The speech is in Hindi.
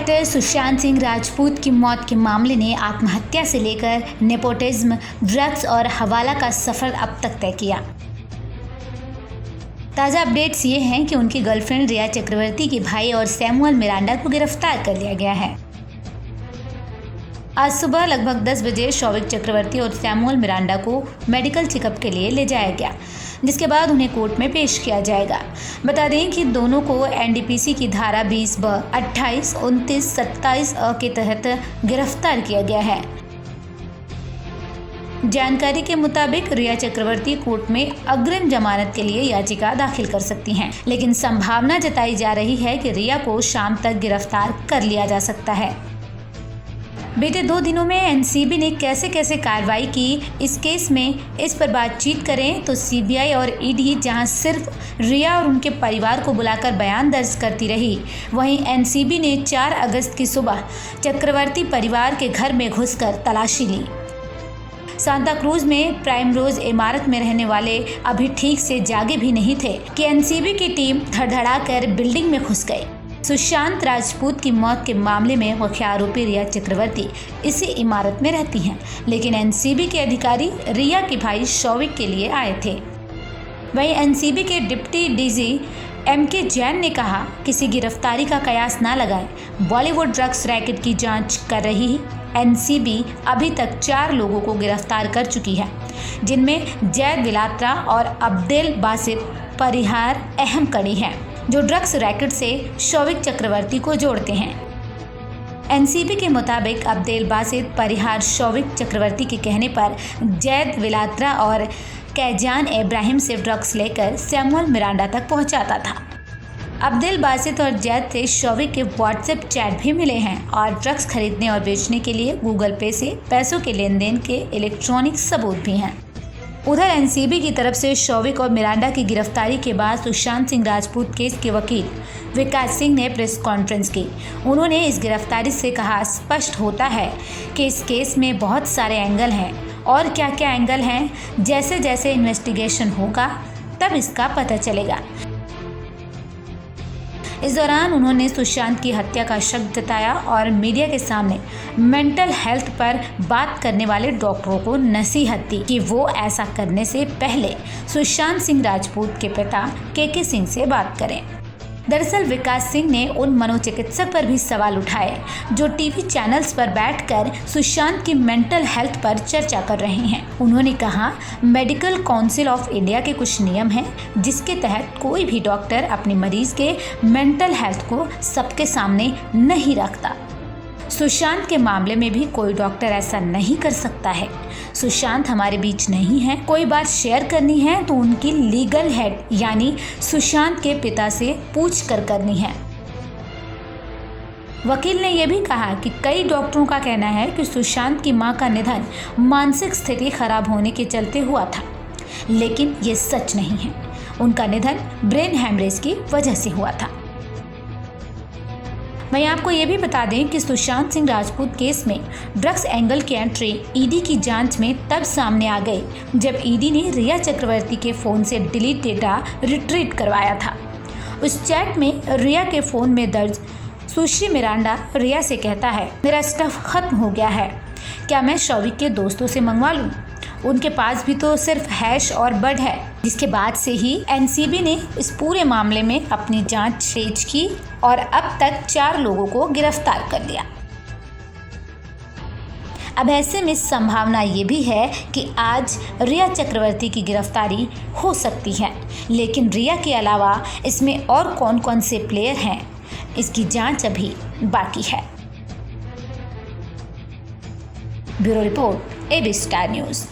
एक्टर सुशांत सिंह राजपूत की मौत के मामले ने आत्महत्या से लेकर नेपोटिज्म, ड्रग्स और हवाला का सफर अब तक तय किया। ताज़ा अपडेट्स ये हैं कि उनकी गर्लफ्रेंड रिया चक्रवर्ती के भाई और सैमुअल मिरांडा को गिरफ्तार कर लिया गया है। आज सुबह लगभग 10 बजे शौविक चक्रवर्ती और सैमुअल मिरांडा को मेडिकल चेकअप के लिए ले जाया गया, जिसके बाद उन्हें कोर्ट में पेश किया जाएगा। बता दें कि दोनों को एनडीपीसी की धारा 20(ब), 28, 29, 27 के तहत गिरफ्तार किया गया है। जानकारी के मुताबिक रिया चक्रवर्ती कोर्ट में अग्रिम जमानत के लिए याचिका दाखिल कर सकती हैं, लेकिन संभावना जताई जा रही है कि रिया को शाम तक गिरफ्तार कर लिया जा सकता है। बीते 2 दिनों में एनसीबी ने कैसे कैसे कार्रवाई की, इस केस में इस पर बातचीत करें तो सीबीआई और ईडी जहां सिर्फ रिया और उनके परिवार को बुलाकर बयान दर्ज करती रही, वहीं एनसीबी ने 4 अगस्त की सुबह चक्रवर्ती परिवार के घर में घुसकर तलाशी ली। सांता क्रूज में प्राइम रोज इमारत में रहने वाले अभी ठीक से जागे भी नहीं थे कि एनसीबी की टीम धड़धड़ाकर बिल्डिंग में घुस गई। सुशांत राजपूत की मौत के मामले में मुख्य आरोपी रिया चक्रवर्ती इसी इमारत में रहती हैं, लेकिन एनसीबी के अधिकारी रिया के भाई शौविक के लिए आए थे। वहीं एनसीबी के डिप्टी डीजी एमके जैन ने कहा, किसी गिरफ्तारी का कयास ना लगाए, बॉलीवुड ड्रग्स रैकेट की जांच कर रही एनसीबी अभी तक 4 लोगों को गिरफ्तार कर चुकी है, जिनमें जैद विलात्रा और अब्देल बासित परिहार अहम कड़ी हैं, जो ड्रग्स रैकेट से शौविक चक्रवर्ती को जोड़ते हैं। एनसीबी के मुताबिक अब्देल बासित परिहार शौविक चक्रवर्ती के कहने पर जैद विलात्रा और कैजान इब्राहिम से ड्रग्स लेकर सैमुअल मिरांडा तक पहुंचाता था। अब्देल बासित और जैद से शौविक के व्हाट्सएप चैट भी मिले हैं और ड्रग्स खरीदने और बेचने के लिए गूगल पे से पैसों के लेन देन के इलेक्ट्रॉनिक सबूत भी हैं। उधर एनसीबी की तरफ से शौविक और मिरांडा की गिरफ्तारी के बाद सुशांत सिंह राजपूत केस के वकील विकास सिंह ने प्रेस कॉन्फ्रेंस की। उन्होंने इस गिरफ्तारी से कहा, स्पष्ट होता है कि इस केस में बहुत सारे एंगल हैं और क्या क्या एंगल हैं, जैसे जैसे इन्वेस्टिगेशन होगा तब इसका पता चलेगा। इस दौरान उन्होंने सुशांत की हत्या का शक जताया और मीडिया के सामने मेंटल हेल्थ पर बात करने वाले डॉक्टरों को नसीहत दी कि वो ऐसा करने से पहले सुशांत सिंह राजपूत के पिता के सिंह से बात करें। दरअसल विकास सिंह ने उन मनोचिकित्सक पर भी सवाल उठाए जो टीवी चैनल्स पर बैठकर सुशांत की मेंटल हेल्थ पर चर्चा कर रहे हैं। उन्होंने कहा, मेडिकल काउंसिल ऑफ इंडिया के कुछ नियम हैं जिसके तहत कोई भी डॉक्टर अपने मरीज के मेंटल हेल्थ को सबके सामने नहीं रखता। सुशांत के मामले में भी कोई डॉक्टर ऐसा नहीं कर सकता है। सुशांत हमारे बीच नहीं है, कोई बात शेयर करनी है तो उनकी लीगल हेड यानी सुशांत के पिता से पूछ कर करनी है। वकील ने यह भी कहा कि कई डॉक्टरों का कहना है कि सुशांत की मां का निधन मानसिक स्थिति खराब होने के चलते हुआ था, लेकिन ये सच नहीं है। उनका निधन ब्रेन हैमरेज की वजह से हुआ था। वहीं आपको ये भी बता दें कि सुशांत सिंह राजपूत केस में ड्रग्स एंगल की एंट्री ईडी की जांच में तब सामने आ गई जब ईडी ने रिया चक्रवर्ती के फ़ोन से डिलीट डेटा रिट्रीव करवाया था। उस चैट में रिया के फ़ोन में दर्ज सुश्री मिरांडा रिया से कहता है, मेरा स्टफ खत्म हो गया है, क्या मैं शौविक के दोस्तों से मंगवा लूँ? उनके पास भी तो सिर्फ हैश और बड है। जिसके बाद से ही एनसीबी ने इस पूरे मामले में अपनी जांच तेज की और अब तक 4 लोगों को गिरफ्तार कर लिया। अब ऐसे में संभावना ये भी है कि आज रिया चक्रवर्ती की गिरफ्तारी हो सकती है, लेकिन रिया के अलावा इसमें और कौन कौन से प्लेयर हैं, इसकी जांच अभी बाकी है। Bureau report, AB star news.